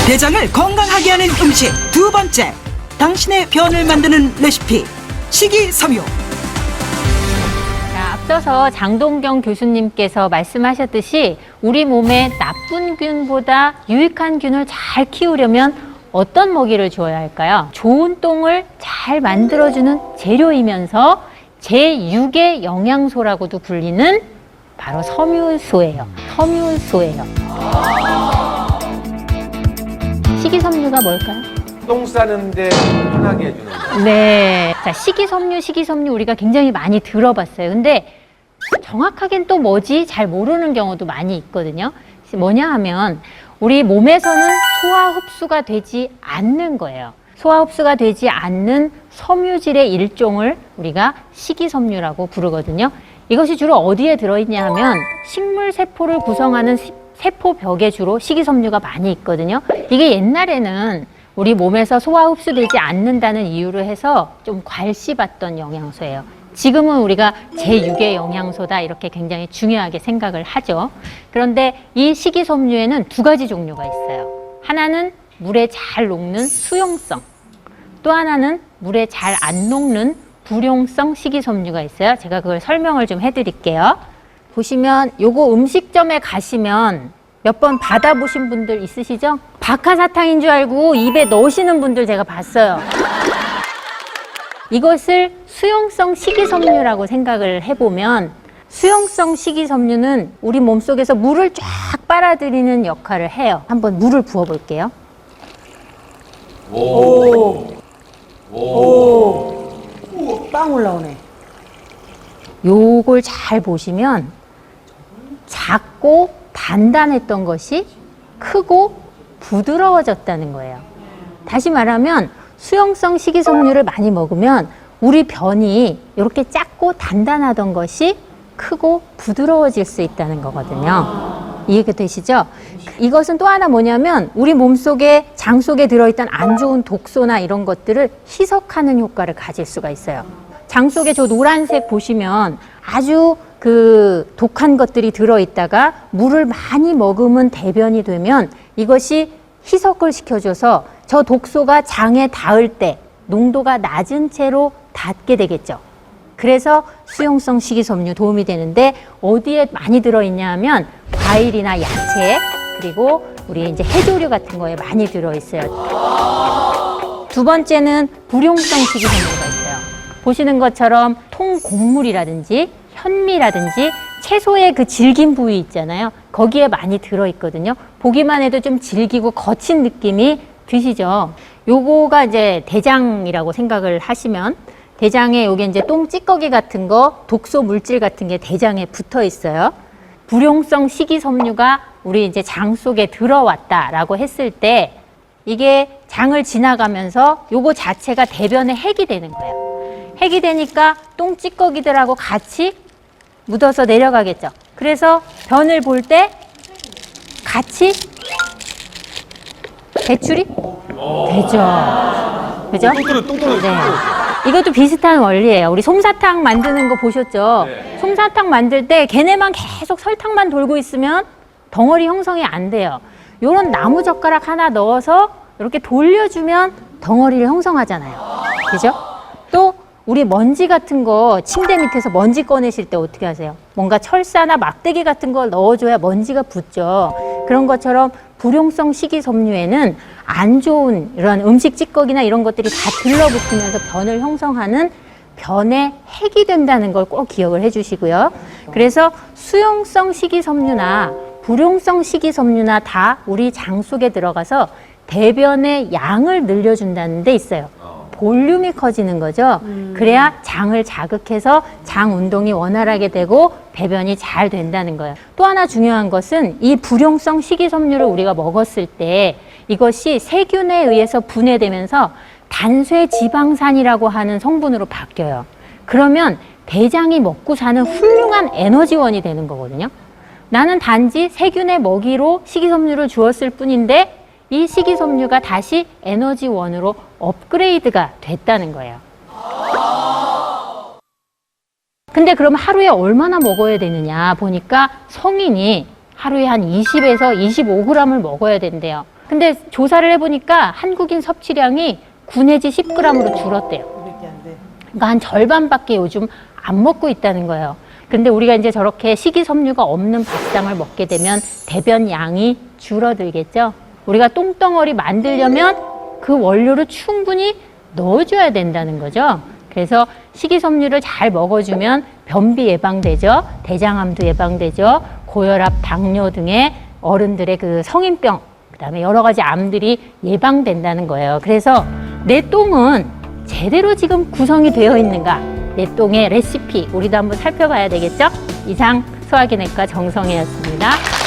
대장을 건강하게 하는 음식 두 번째, 당신의 변을 만드는 레시피 식이섬유. 자, 앞서서 장동경 교수님께서 말씀하셨듯이 우리 몸에 나쁜 균보다 유익한 균을 잘 키우려면 어떤 먹이를 줘야 할까요? 좋은 똥을 잘 만들어주는 재료이면서 제6의 영양소라고도 불리는 바로 섬유소예요. 섬유소예요. 식이섬유가 뭘까요? 똥 싸는데 편하게 해주는 거. 네. 자, 식이섬유 우리가 굉장히 많이 들어봤어요. 근데 정확하게는 또 뭐지? 잘 모르는 경우도 많이 있거든요. 뭐냐 하면 우리 몸에서는 소화 흡수가 되지 않는 거예요. 소화 흡수가 되지 않는 섬유질의 일종을 우리가 식이섬유라고 부르거든요. 이것이 주로 어디에 들어있냐 하면 식물 세포를 구성하는 세포벽에 주로 식이섬유가 많이 있거든요. 이게 옛날에는 우리 몸에서 소화 흡수되지 않는다는 이유로 해서 좀 괄시받던 영양소예요. 지금은 우리가 제6의 영양소다 이렇게 굉장히 중요하게 생각을 하죠. 그런데 이 식이섬유에는 두 가지 종류가 있어요. 하나는 물에 잘 녹는 수용성, 또 하나는 물에 잘 안 녹는 불용성 식이섬유가 있어요. 제가 그걸 설명을 좀 해드릴게요. 보시면 요거 음식점에 가시면 몇 번 받아보신 분들 있으시죠? 박하사탕인 줄 알고 입에 넣으시는 분들 제가 봤어요. 이것을 수용성 식이섬유라고 생각을 해보면 수용성 식이섬유는 우리 몸속에서 물을 쫙 빨아들이는 역할을 해요. 한번 물을 부어볼게요. 빵 올라오네. 요걸 잘 보시면 작고 단단했던 것이 크고 부드러워졌다는 거예요. 다시 말하면 수용성 식이섬유를 많이 먹으면 우리 변이 이렇게 작고 단단하던 것이 크고 부드러워질 수 있다는 거거든요. 이해가 되시죠? 이것은 또 하나 뭐냐면 우리 몸속에 장 속에 들어있던 안 좋은 독소나 이런 것들을 희석하는 효과를 가질 수가 있어요. 장 속에 저 노란색 보시면 아주 그 독한 것들이 들어있다가 물을 많이 머금은 대변이 되면 이것이 희석을 시켜줘서 저 독소가 장에 닿을 때 농도가 낮은 채로 닿게 되겠죠. 그래서 수용성 식이섬유 도움이 되는데 어디에 많이 들어있냐 하면 과일이나 야채 그리고 우리 이제 해조류 같은 거에 많이 들어있어요. 두 번째는 불용성 식이섬유가 있어요. 보시는 것처럼 통곡물이라든지 현미라든지 채소의 그 질긴 부위 있잖아요. 거기에 많이 들어있거든요. 보기만 해도 좀 질기고 거친 느낌이 드시죠. 요거가 이제 대장이라고 생각을 하시면 대장에 여기 이제 똥 찌꺼기 같은 거, 독소 물질 같은 게 대장에 붙어 있어요. 불용성 식이섬유가 우리 이제 장 속에 들어왔다라고 했을 때 이게 장을 지나가면서 요거 자체가 대변에 핵이 되는 거예요. 핵이 되니까 똥 찌꺼기들하고 같이 묻어서 내려가겠죠. 그래서 변을 볼 때 같이 배출이 되죠. 그죠? 네. 이것도 비슷한 원리예요. 우리 솜사탕 만드는 거 보셨죠? 네. 솜사탕 만들 때 걔네만 계속 설탕만 돌고 있으면 덩어리 형성이 안 돼요. 요런 나무 젓가락 하나 넣어서 이렇게 돌려주면 덩어리를 형성하잖아요. 그죠? 또 우리 먼지 같은 거 침대 밑에서 먼지 꺼내실 때 어떻게 하세요? 뭔가 철사나 막대기 같은 걸 넣어줘야 먼지가 붙죠. 그런 것처럼 불용성 식이섬유에는 안 좋은 이런 음식 찌꺼기나 이런 것들이 다 들러붙으면서 변을 형성하는 변의 핵이 된다는 걸 꼭 기억을 해주시고요. 그래서 수용성 식이섬유나 불용성 식이섬유나 다 우리 장 속에 들어가서 대변의 양을 늘려준다는 데 있어요. 볼륨이 커지는 거죠. 그래야 장을 자극해서 장 운동이 원활하게 되고 배변이 잘 된다는 거예요. 또 하나 중요한 것은 이 불용성 식이섬유를 우리가 먹었을 때 이것이 세균에 의해서 분해되면서 단쇄지방산이라고 하는 성분으로 바뀌어요. 그러면 대장이 먹고 사는 훌륭한 에너지원이 되는 거거든요. 나는 단지 세균의 먹이로 식이섬유를 주었을 뿐인데 이 식이섬유가 다시 에너지원으로 업그레이드가 됐다는 거예요. 근데 그럼 하루에 얼마나 먹어야 되느냐 보니까 성인이 하루에 한 20에서 25g을 먹어야 된대요. 근데 조사를 해보니까 한국인 섭취량이 9 내지 10g으로 줄었대요. 이렇게 안 돼. 그러니까 한 절반밖에 요즘 안 먹고 있다는 거예요. 근데 우리가 이제 저렇게 식이섬유가 없는 밥상을 먹게 되면 대변 양이 줄어들겠죠. 우리가 똥덩어리 만들려면 그 원료를 충분히 넣어줘야 된다는 거죠. 그래서 식이섬유를 잘 먹어주면 변비 예방되죠. 대장암도 예방되죠. 고혈압, 당뇨 등의 어른들의 그 성인병, 그다음에 여러 가지 암들이 예방된다는 거예요. 그래서 내 똥은 제대로 지금 구성이 되어 있는가? 내 똥의 레시피 우리도 한번 살펴봐야 되겠죠? 이상 소화기내과 정성혜였습니다.